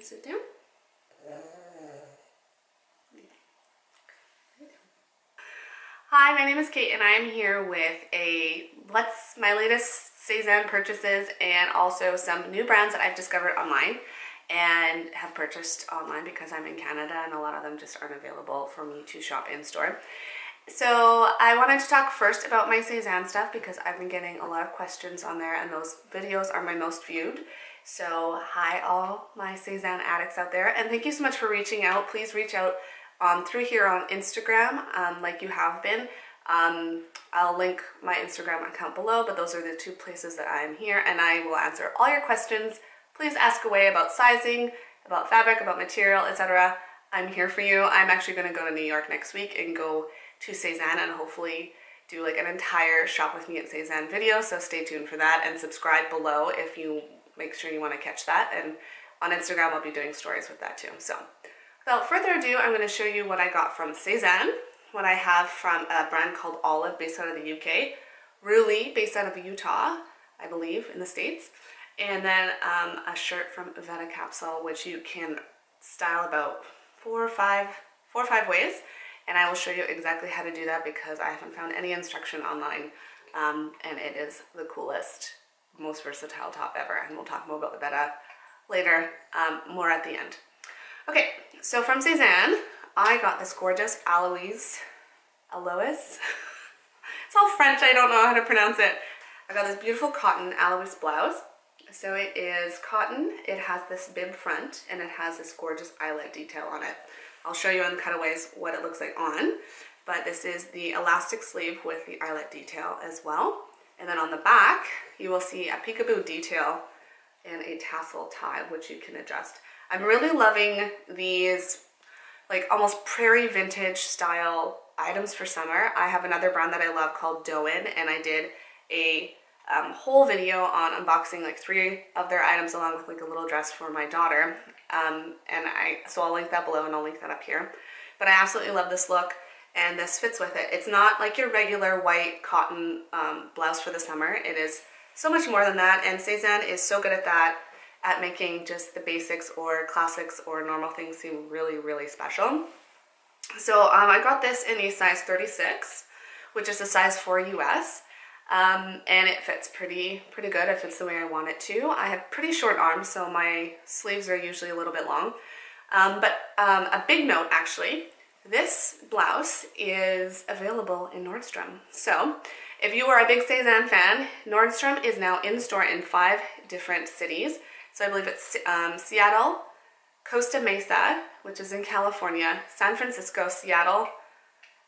Sit down. Hi, my name is Kate and I'm here with my latest Sézane purchases and also some new brands that I've discovered online and have purchased online because I'm in Canada and a lot of them just aren't available for me to shop in store. So I wanted to talk first about my Sézane stuff because I've been getting a lot of questions on there and those videos are my most viewed. So hi all my Sézane addicts out there, and thank you so much for reaching out. Please reach out through here on Instagram like you have been. I'll link my Instagram account below, but those are the two places that I'm here and I will answer all your questions. Please ask away about sizing, about fabric, about material, etc. I'm here for you. I'm actually going to go to New York next week and go to Sézane and hopefully do like an entire shop with me at Sézane video, so stay tuned for that and subscribe below if you make sure you want to catch that, and on Instagram I'll be doing stories with that too. So without further ado, I'm going to show you what I got from Sézane, what I have from a brand called Olive based out of the UK, Roolee based out of Utah, I believe, in the States, and then a shirt from Vetta capsule which you can style about four or five ways, and I will show you exactly how to do that because I haven't found any instruction online, and it is the coolest, most versatile top ever, and we'll talk more about the Vetta later, more at the end. Okay, so from Sézane, I got this gorgeous Alois, it's all French, I don't know how to pronounce it. I got this beautiful cotton Alois blouse. So it is cotton, it has this bib front, and it has this gorgeous eyelet detail on it. I'll show you in cutaways what it looks like on, but this is the elastic sleeve with the eyelet detail as well. And then on the back, you will see a peekaboo detail and a tassel tie, which you can adjust. I'm really loving these like almost prairie vintage style items for summer. I have another brand that I love called Loanne, and I did a whole video on unboxing like 3 of their items along with like a little dress for my daughter. So I'll link that below and I'll link that up here. But I absolutely love this look. And this fits with it. It's not like your regular white cotton blouse for the summer. It is so much more than that, and Sézane is so good at that, at making just the basics or classics or normal things seem really, really special. So I got this in a size 36, which is a size 4 US, and it fits pretty good. It fits the way I want it to. I have pretty short arms, so my sleeves are usually a little bit long. But a big note actually, this blouse is available in Nordstrom. So if you are a big Sézane fan, Nordstrom is now in store in 5 different cities. So I believe it's Seattle, Costa Mesa, which is in California, San Francisco, Seattle,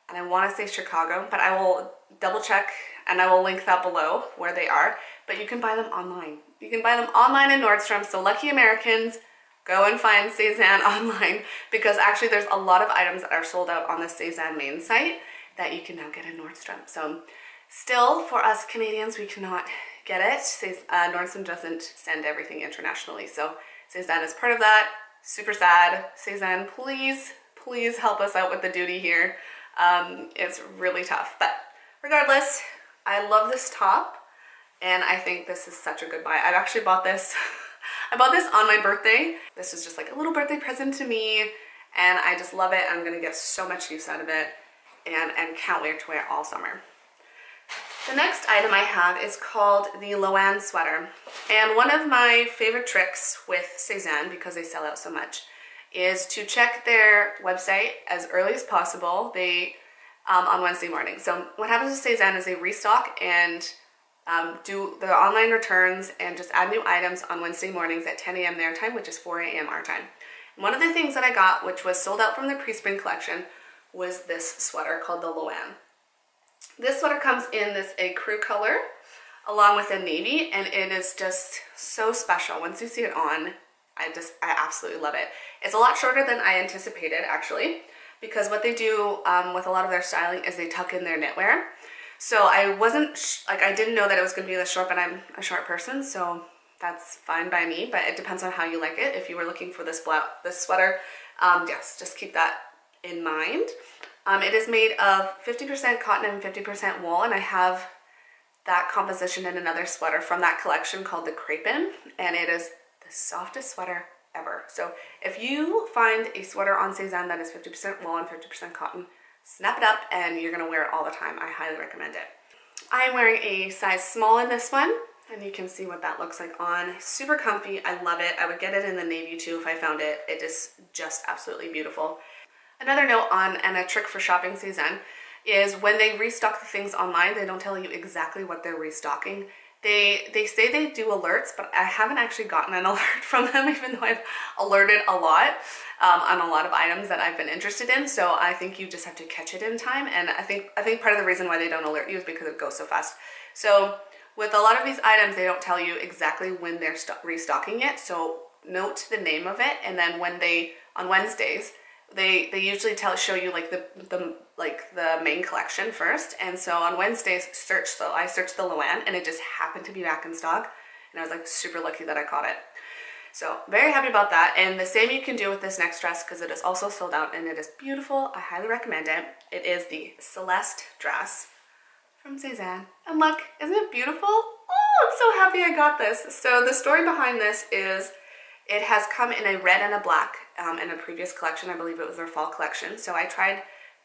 and I want to say Chicago, but I will double check and I will link that below where they are. But you can buy them online. You can buy them online in Nordstrom, so lucky Americans, go and find Sézane online, because actually there's a lot of items that are sold out on the Sézane main site that you can now get in Nordstrom. So still, for us Canadians, we cannot get it. Nordstrom doesn't send everything internationally, so Sézane is part of that. Super sad. Sézane, please help us out with the duty here. It's really tough, but regardless, I love this top, and I think this is such a good buy. I've actually bought this I bought this on my birthday. This is just like a little birthday present to me, and I just love it. I'm gonna get so much use out of it, and can't wait to wear it all summer. The next item I have is called the Luan Sweater, and one of my favorite tricks with Sézane, because they sell out so much, is to check their website as early as possible. They on Wednesday morning. So what happens with Sézane is they restock and do the online returns and just add new items on Wednesday mornings at 10 a.m. their time, which is 4 a.m. our time. And one of the things that I got, which was sold out from the pre-spring collection, was this sweater called the Luan. This sweater comes in this ecru color along with a navy, and it is just so special. Once you see it on, I absolutely love it. It's a lot shorter than I anticipated actually, because what they do with a lot of their styling is they tuck in their knitwear. So I didn't know that it was going to be this short, but I'm a short person, so that's fine by me, but it depends on how you like it. If you were looking for this sweater, yes, just keep that in mind. It is made of 50% cotton and 50% wool, and I have that composition in another sweater from that collection called the Crepin, and it is the softest sweater ever. So if you find a sweater on Sézane that is 50% wool and 50% cotton, snap it up and you're gonna wear it all the time. I highly recommend it. I am wearing a size small in this one, and you can see what that looks like on. Super comfy, I love it. I would get it in the navy too if I found it. It is just absolutely beautiful. Another note on, and a trick for shopping Sézane, is when they restock the things online, they don't tell you exactly what they're restocking. They say they do alerts, but I haven't actually gotten an alert from them, even though I've alerted a lot on a lot of items that I've been interested in. So I think you just have to catch it in time. And I think part of the reason why they don't alert you is because it goes so fast. So with a lot of these items, they don't tell you exactly when they're restocking it. So note the name of it, and then when on Wednesdays, they usually show you like the main collection first. And so on Wednesdays, I searched the Loanne, and it just happened to be back in stock, and I was like super lucky that I caught it. So very happy about that. And the same you can do with this next dress, because it is also sold out and it is beautiful. I highly recommend it. It is the Celeste Dress from Sézane, and look, isn't it beautiful? Oh, I'm so happy I got this. So the story behind this is it has come in a red and a black in a previous collection. I believe it was their fall collection. So I tried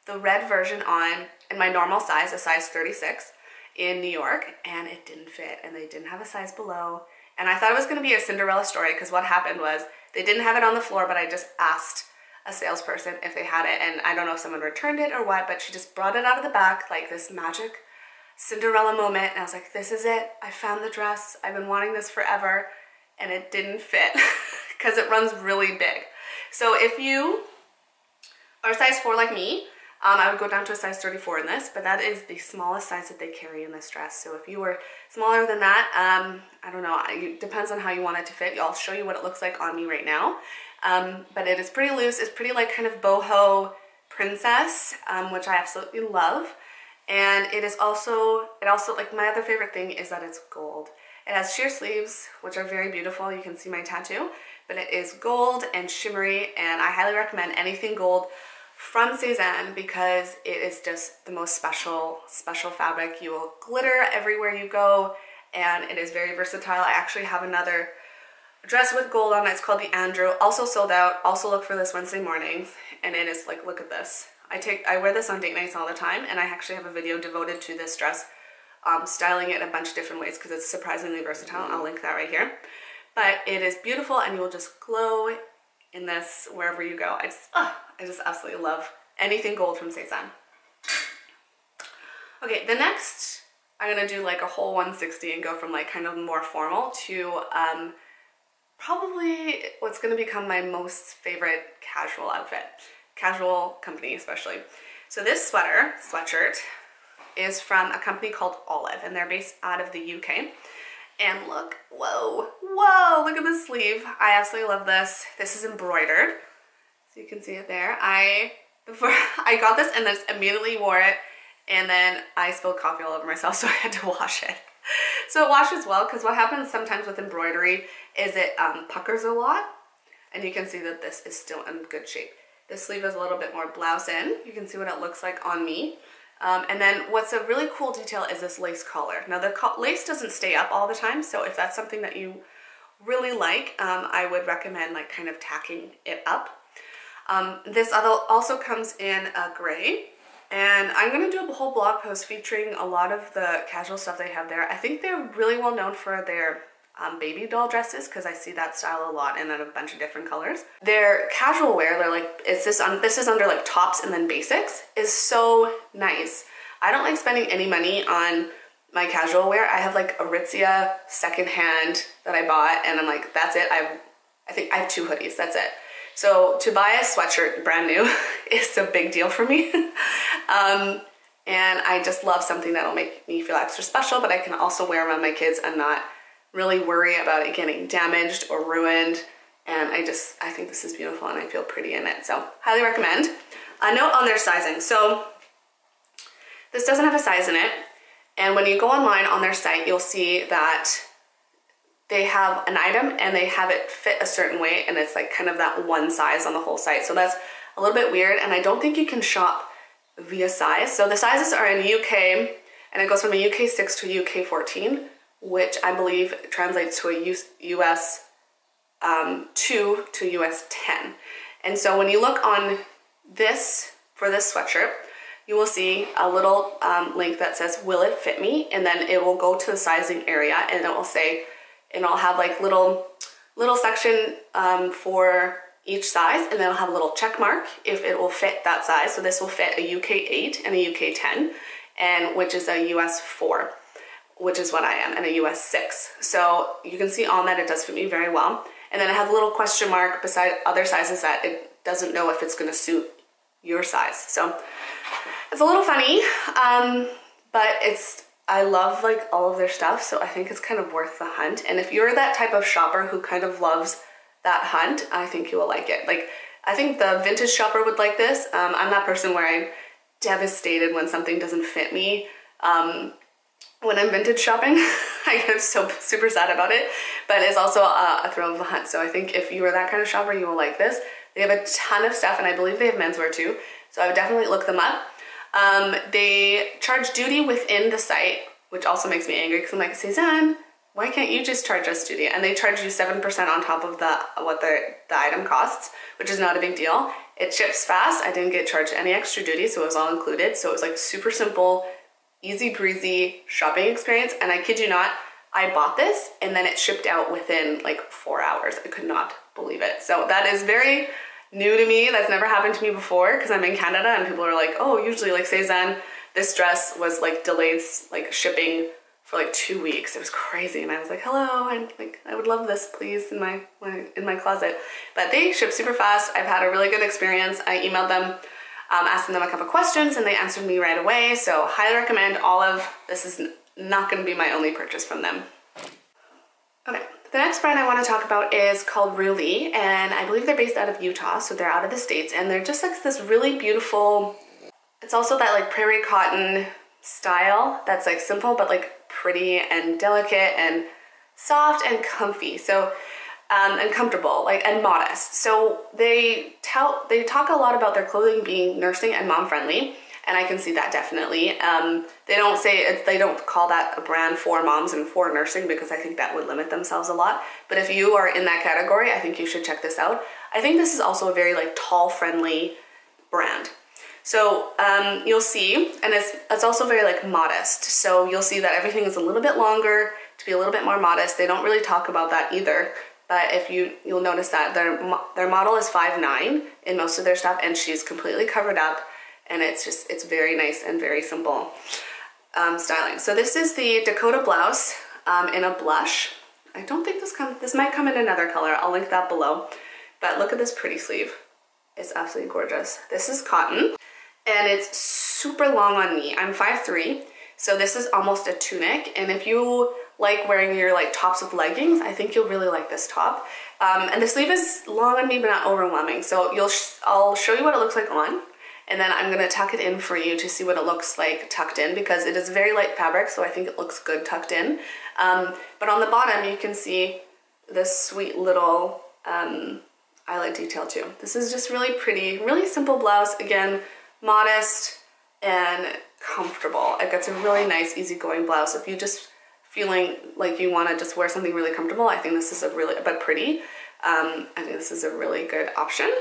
the red version on in my normal size, a size 36 in New York, and it didn't fit, and they didn't have a size below. And I thought it was going to be a Cinderella story, because what happened was they didn't have it on the floor, but I just asked a salesperson if they had it, and I don't know if someone returned it or what, but she just brought it out of the back like this magic Cinderella moment, and I was like, this is it. I found the dress. I've been wanting this forever, and it didn't fit because it runs really big. So if you are size 4 like me, I would go down to a size 34 in this, but that is the smallest size that they carry in this dress. So if you were smaller than that, I don't know, it depends on how you want it to fit. I'll show you what it looks like on me right now. But it is pretty loose. It's pretty like kind of boho princess, which I absolutely love. And it also like, my other favorite thing is that it's gold. It has sheer sleeves, which are very beautiful. You can see my tattoo, but it is gold and shimmery, and I highly recommend anything gold from Sézane, because it is just the most special fabric. You will glitter everywhere you go, and it is very versatile. I actually have another dress with gold on it. It's called the Andrew, also sold out. Also look for this Wednesday morning, and it is like, look at this. I wear this on date nights all the time, and I actually have a video devoted to this dress, styling it in a bunch of different ways because it's surprisingly versatile. I'll link that right here. But it is beautiful, and you will just glow in this wherever you go. I just absolutely love anything gold from Sézane. Okay, the next, I'm gonna do like a whole 160 and go from like kind of more formal to probably what's gonna become my most favorite casual outfit. Casual company especially. So this sweatshirt is from a company called Olive, and they're based out of the UK. And look, whoa, look at the sleeve. I absolutely love this. This is embroidered, so you can see it there. Before I got this and then immediately wore it, and then I spilled coffee all over myself, so I had to wash it. So it washes well, because what happens sometimes with embroidery is it puckers a lot, and you can see that this is still in good shape. This sleeve is a little bit more blouse in. You can see what it looks like on me. And then what's a really cool detail is this lace collar. Now the lace doesn't stay up all the time, so if that's something that you really like, I would recommend like kind of tacking it up. This also comes in a gray, and I'm going to do a whole blog post featuring a lot of the casual stuff they have there. I think they're really well known for their baby doll dresses, because I see that style a lot and in a bunch of different colors. Their casual wear, they're like, this is under like tops and then basics, is so nice. I don't like spending any money on my casual wear. I have like a Aritzia secondhand that I bought, and I'm like, that's it. I think I have 2 hoodies, that's it. So to buy a sweatshirt brand new is a big deal for me. And I just love something that'll make me feel extra special, but I can also wear around my kids and not really worry about it getting damaged or ruined. And I think this is beautiful, and I feel pretty in it. So highly recommend. A note on their sizing. So this doesn't have a size in it. And when you go online on their site, you'll see that they have an item and they have it fit a certain way, and it's like kind of that one size on the whole site. So that's a little bit weird, and I don't think you can shop via size. So the sizes are in UK, and it goes from a UK 6 to a UK 14, which I believe translates to a US 2 to US 10. And so when you look on this, for this sweatshirt, you will see a little link that says, will it fit me? And then it will go to the sizing area and it will say, and I'll have like little section for each size, and then I'll have a little check mark if it will fit that size. So this will fit a UK 8 and a UK 10, and which is a US 4, which is what I am, and a US 6. So you can see on that it does fit me very well. And then it has a little question mark beside other sizes that it doesn't know if it's gonna suit your size. So it's a little funny, but I love like all of their stuff, so I think it's kind of worth the hunt. And if you're that type of shopper who kind of loves that hunt, I think you will like it. Like, I think the vintage shopper would like this. I'm that person where I'm devastated when something doesn't fit me. When I'm vintage shopping, I get so super sad about it, but it's also a thrill of the hunt. So I think if you are that kind of shopper, you will like this. They have a ton of stuff, and I believe they have menswear too, so I would definitely look them up. They charge duty within the site, which also makes me angry because I'm like, Sézane, why can't you just charge us duty? And they charge you 7% on top of what the item costs, which is not a big deal. It ships fast. I didn't get charged any extra duty, so it was all included. So it was like super simple, easy breezy shopping experience. And I kid you not, I bought this and then it shipped out within like 4 hours. I could not believe it. So that is very new to me. That's never happened to me before because I'm in Canada and people are like, oh, usually like Sézane, this dress was like delayed like shipping for like 2 weeks. It was crazy. And I was like, hello, and like, I would love this please in my closet. But they ship super fast. I've had a really good experience. I emailed them, asking them a couple questions, and they answered me right away. So highly recommend this is not gonna be my only purchase from them. Okay, the next brand I wanna talk about is called Roolee, and I believe they're based out of Utah, so they're out of the States, and they're just like this really beautiful, it's also that like prairie cotton style that's like simple but like pretty and delicate and soft and comfy, so and comfortable, like, and modest. So they talk a lot about their clothing being nursing and mom friendly, and I can see that definitely. They don't call that a brand for moms and for nursing because I think that would limit themselves a lot. But if you are in that category, I think you should check this out. I think this is also a very like tall friendly brand. So you'll see, and it's also very like modest. So you'll see that everything is a little bit longer to be a little bit more modest. They don't really talk about that either. But if you'll notice that their model is 5'9" in most of their stuff, and she's completely covered up, and it's very nice and very simple styling. So this is the Dakota Blouse in a blush. I don't think this might come in another color. I'll link that below. But look at this pretty sleeve. It's absolutely gorgeous. This is cotton, and it's super long on me. I'm 5'3", so this is almost a tunic, and if you like wearing your like tops with leggings, I think you'll really like this top. And the sleeve is long on me but not overwhelming, so I'll show you what it looks like on, and then I'm gonna tuck it in for you to see what it looks like tucked in, because it is very light fabric, so I think it looks good tucked in. But on the bottom you can see this sweet little eyelet detail too. This is just really pretty, really simple blouse, again, modest and comfortable. It's a really nice easygoing blouse. If you just feeling like you want to just wear something really comfortable, I think this is but pretty. I think this is a really good option.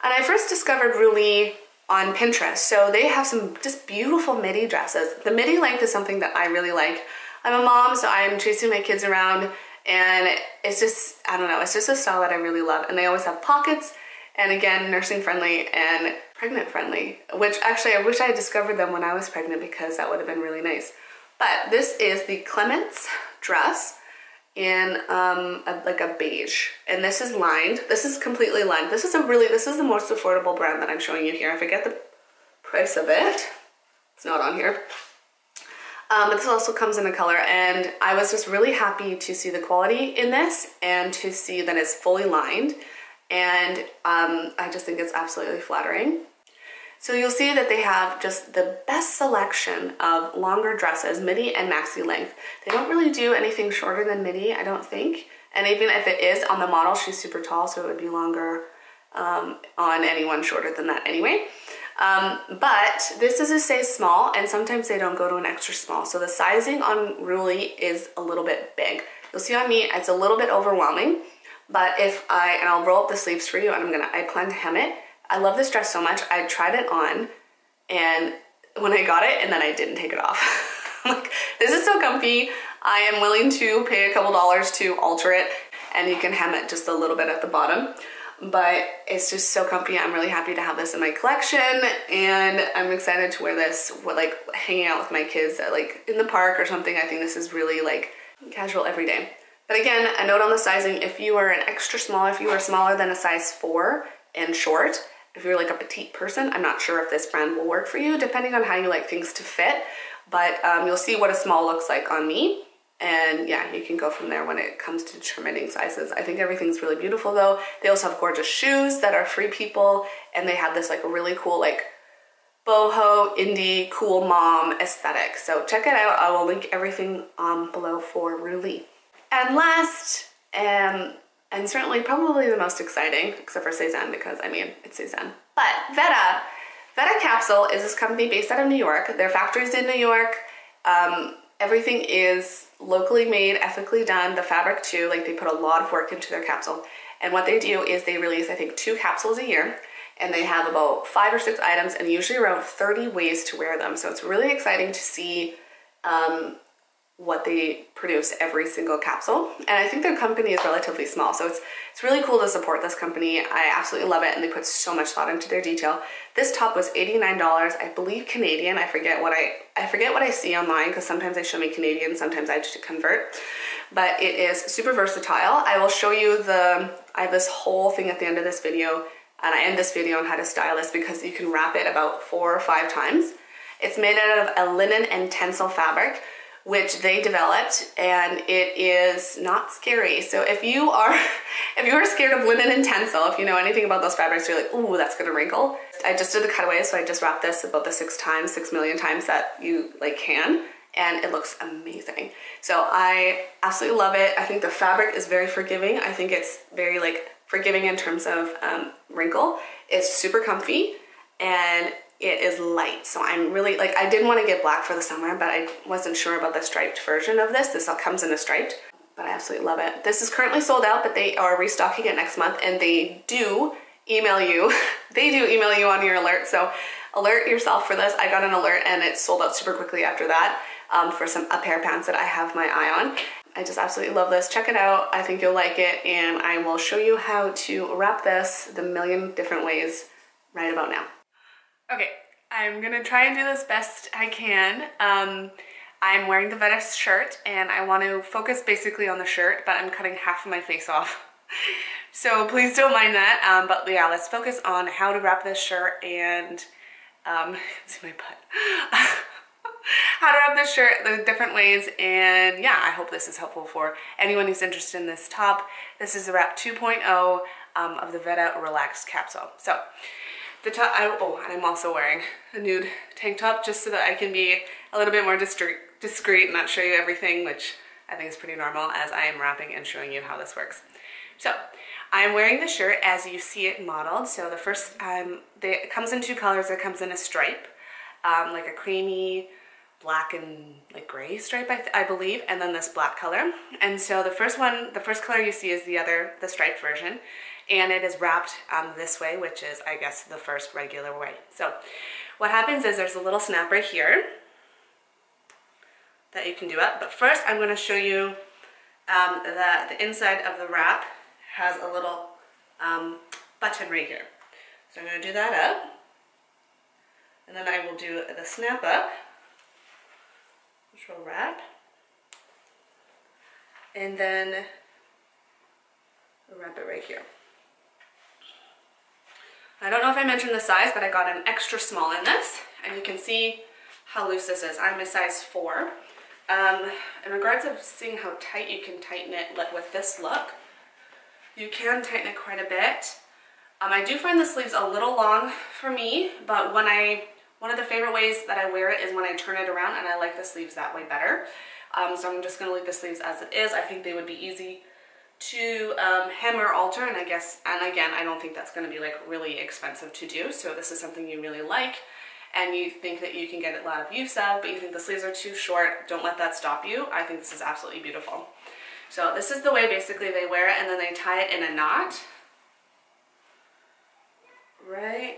And I first discovered Roolee on Pinterest. So they have some just beautiful midi dresses. The midi length is something that I really like. I'm a mom, so I'm chasing my kids around, and it's just, I don't know, it's just a style that I really love. And they always have pockets, and again, nursing friendly and pregnant friendly, which actually I wish I had discovered them when I was pregnant, because that would have been really nice. But this is the Clements dress in like a beige, and this is lined. This is completely lined. This is the most affordable brand that I'm showing you here. I forget the price of it. It's not on here. But this also comes in a color, and I was just really happy to see the quality in this and to see that it's fully lined, and I just think it's absolutely flattering. So you'll see that they have just the best selection of longer dresses, midi and maxi length. They don't really do anything shorter than midi, I don't think. And even if it is on the model, she's super tall, so it would be longer on anyone shorter than that anyway. But this is a size small, and sometimes they don't go to an extra small. So the sizing on Roolee is a little bit big. You'll see on me, it's a little bit overwhelming, But and I'll roll up the sleeves for you, and I plan to hem it. I love this dress so much. I tried it on, and when I got it, and then I didn't take it off. Like, this is so comfy. I am willing to pay a couple dollars to alter it, and you can hem it just a little bit at the bottom. But it's just so comfy. I'm really happy to have this in my collection, and I'm excited to wear this like hanging out with my kids at, like in the park or something. I think this is really like casual every day. But again, a note on the sizing: if you are an extra small, if you are smaller than a size 4 and short, if you're like a petite person, I'm not sure if this brand will work for you, depending on how you like things to fit. But you'll see what a small looks like on me. And yeah, you can go from there when it comes to determining sizes. I think everything's really beautiful though. They also have gorgeous shoes that are Free People, and they have this like really cool like boho, indie, cool mom aesthetic. So check it out. I will link everything below for Roolee. And last, and certainly probably the most exciting, except for Sézane, because I mean, it's Sézane. But Vetta. Vetta Capsule is this company based out of New York. Their factory's in New York. Everything is locally made, ethically done. The fabric too, like they put a lot of work into their capsule. And what they do is they release, I think, 2 capsules a year, and they have about 5 or 6 items and usually around 30 ways to wear them. So it's really exciting to see what they produce every single capsule. And I think their company is relatively small, so it's really cool to support this company. I absolutely love it, and they put so much thought into their detail. This top was $89, I believe Canadian. I forget what I see online, because sometimes they show me Canadian, sometimes I have to convert. But it is super versatile. I will show you I have this whole thing at the end of this video, and I end this video on how to style this, because you can wrap it about 4 or 5 times. It's made out of a linen and tencel fabric, which they developed, and it is not scary. So if you are scared of linen and tencel, if you know anything about those fabrics, you're like, ooh, that's gonna wrinkle. I just did the cutaway, so I just wrapped this about the 6 million times that you like can, and it looks amazing. So I absolutely love it. I think the fabric is very forgiving. I think it's very like forgiving in terms of wrinkle. It's super comfy, and it is light. So I'm really like, I didn't want to get black for the summer, but I wasn't sure about the striped version of this. This all comes in a striped, but I absolutely love it. This is currently sold out, but they are restocking it next month, and they do email you. They do email you on your alert. So alert yourself for this. I got an alert and it sold out super quickly after that for a pair of pants that I have my eye on. I just absolutely love this. Check it out. I think you'll like it, and I will show you how to wrap this the million different ways right about now. Okay, I'm gonna try and do this best I can. I'm wearing the Vetta shirt, and I want to focus basically on the shirt, but I'm cutting half of my face off. So please don't mind that. But yeah, let's focus on how to wrap this shirt and, see my butt. How to wrap this shirt the different ways, and yeah, I hope this is helpful for anyone who's interested in this top. This is the wrap 2.0 of the Vetta Relaxed Capsule. So the top, and I'm also wearing a nude tank top just so that I can be a little bit more discreet and not show you everything, which I think is pretty normal as I am wrapping and showing you how this works. So I'm wearing the shirt as you see it modeled. So the first, it comes in 2 colors. It comes in a stripe, like a creamy black and like gray stripe, I believe, and then this black color. And so the first color you see is the striped version, and it is wrapped this way, which is, I guess, the first regular way. So what happens is there's a little snap right here that you can do up, but first I'm going to show you that the inside of the wrap has a little button right here. So I'm going to do that up, and then I will do the snap up, which will wrap, and then wrap it right here. I don't know if I mentioned the size, but I got an extra small in this, and you can see how loose this is. I'm a size 4. In regards of seeing how tight you can tighten it with this look, you can tighten it quite a bit. I do find the sleeves a little long for me, but one of the favorite ways that I wear it is when I turn it around, and I like the sleeves that way better. So I'm just going to leave the sleeves as it is. I think they would be easy to hem or alter, and again, I don't think that's going to be like really expensive to do. So this is something you really like, and you think that you can get a lot of use of, but you think the sleeves are too short, don't let that stop you. I think this is absolutely beautiful. So this is the way basically they wear it, and then they tie it in a knot right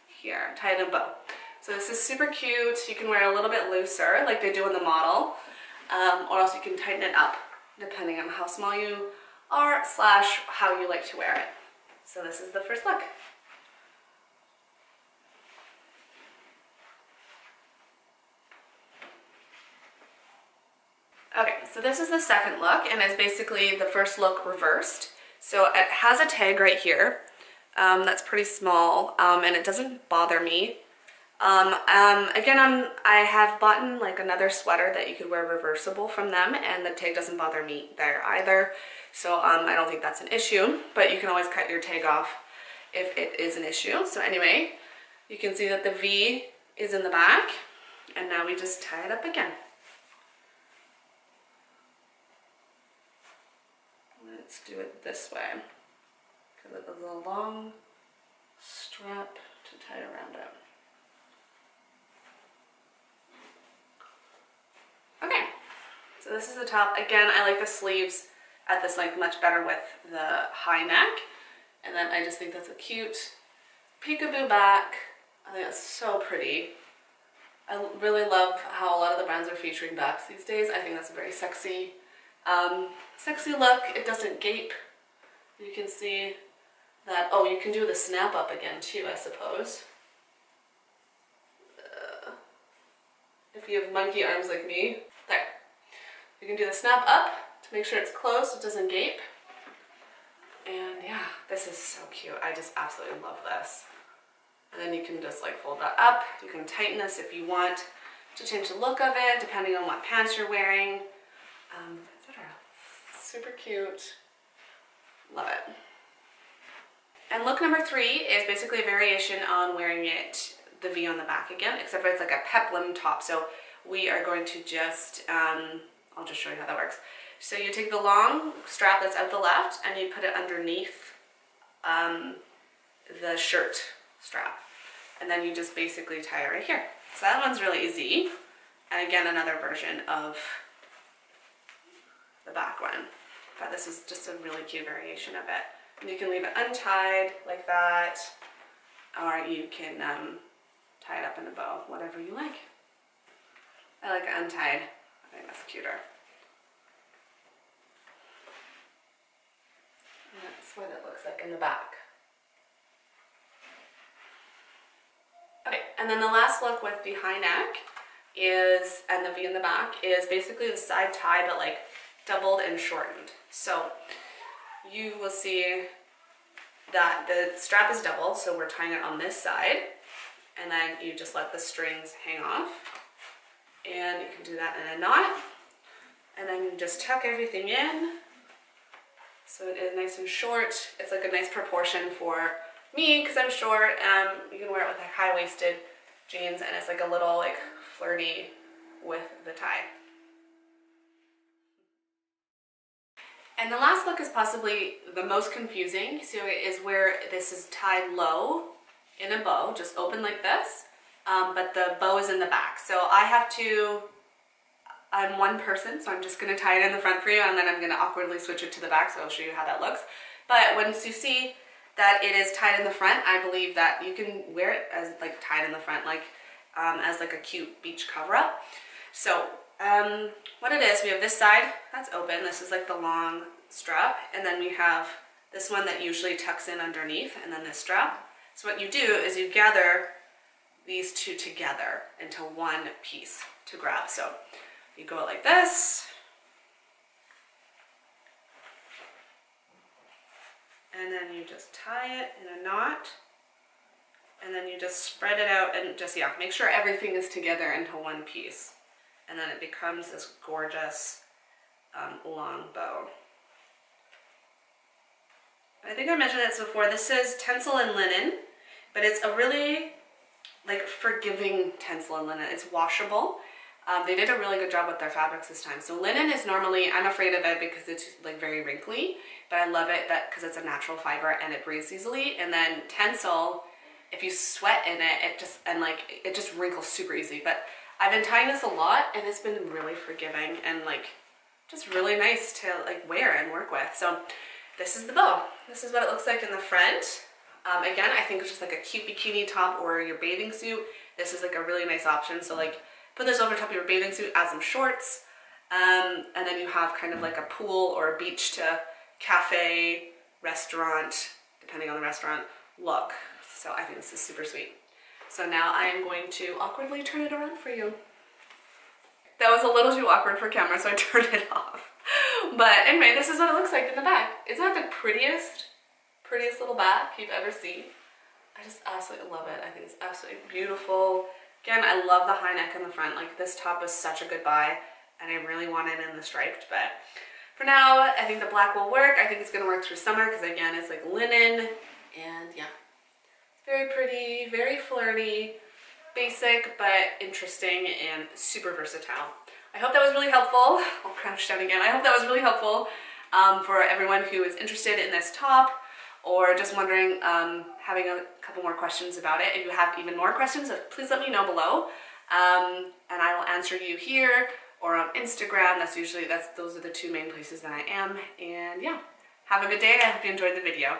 here, tie it in a bow. So this is super cute. You can wear it a little bit looser like they do in the model, or else you can tighten it up depending on how small you are / how you like to wear it. So this is the first look. Okay, so this is the second look, and it's basically the first look reversed. So it has a tag right here that's pretty small, and it doesn't bother me. Again, I have bought like another sweater that you could wear reversible from them, and the tag doesn't bother me there either. So I don't think that's an issue, but you can always cut your tag off if it is an issue. So anyway, you can see that the V is in the back, and now we just tie it up again. Let's do it this way, because it has a long strap to tie around it. Okay, so this is the top. Again, I like the sleeves at this length much better with the high neck. And then I just think that's a cute peekaboo back. I think that's so pretty. I really love how a lot of the brands are featuring backs these days. I think that's a very sexy look. It doesn't gape. You can see that. Oh, you can do the snap up again too, I suppose. If you have monkey arms like me. There. You can do the snap up to make sure it's closed, it doesn't gape. And yeah, this is so cute. I just absolutely love this. And then you can just like fold that up. You can tighten this if you want to change the look of it, depending on what pants you're wearing. Etc. Super cute. Love it. And look number 3 is basically a variation on wearing it the V on the back again, except for it's like a peplum top. So we are going to just, I'll just show you how that works. So you take the long strap that's out the left and you put it underneath the shirt strap. And then you just basically tie it right here. So that one's really easy. And again, another version of the back one. But this is just a really cute variation of it. And you can leave it untied like that, or you can tie it up in a bow, whatever you like. I like it untied. I think that's cuter. And that's what it looks like in the back. Okay, and then the last look with the high neck is, and the V in the back, is basically the side tie, but like doubled and shortened. So you will see that the strap is doubled, so we're tying it on this side, and then you just let the strings hang off, and you can do that in a knot, and then you just tuck everything in so it is nice and short. It's like a nice proportion for me because I'm short. You can wear it with like high-waisted jeans, and it's like a little like flirty with the tie. And the last look is possibly the most confusing. So it is where this is tied low in a bow, just open like this, but the bow is in the back. So I'm one person, so I'm just gonna tie it in the front for you, and then I'm gonna awkwardly switch it to the back, so I'll show you how that looks. But once you see that it is tied in the front, I believe that you can wear it as like tied in the front, like as like a cute beach cover-up. So what it is, we have this side that's open. This is like the long strap, and then we have this one that usually tucks in underneath, and then this strap. So what you do is you gather these two together into one piece to grab. So you go like this, and then you just tie it in a knot, and then you just spread it out and just, yeah, make sure everything is together into one piece. And then it becomes this gorgeous long bow. I think I mentioned this before. This is tencel and linen, but it's a really like forgiving tencel and linen. It's washable. They did a really good job with their fabrics this time. So linen is normally, I'm afraid of it because it's like very wrinkly, but I love it that because it's a natural fiber and it breathes easily. And then tencel, if you sweat in it, it just wrinkles super easy. But I've been tying this a lot, and it's been really forgiving and like just really nice to like wear and work with. So this is the bow. This is what it looks like in the front. Again, I think it's just like a cute bikini top or your bathing suit. This is like a really nice option. So like put this over top of your bathing suit, add some shorts, and then you have kind of like a pool or a beach to cafe, restaurant, depending on the restaurant, look. So I think this is super sweet. So now I am going to awkwardly turn it around for you. That was a little too awkward for camera, so I turned it off. But anyway, this is what it looks like in the back. It's not the prettiest little back you've ever seen. I just absolutely love it. I think it's absolutely beautiful. Again, I love the high neck in the front. Like this top was such a good buy, and I really want it in the striped, but for now, I think the black will work. I think it's gonna work through summer because again, it's like linen, and yeah. Very pretty, very flirty, basic, but interesting and super versatile. I hope that was really helpful. I'll crouch down again. I hope that was really helpful for everyone who is interested in this top or just wondering, having a couple more questions about it. If you have even more questions, please let me know below. And I will answer you here or on Instagram. Those are the two main places that I am. And yeah, have a good day. I hope you enjoyed the video.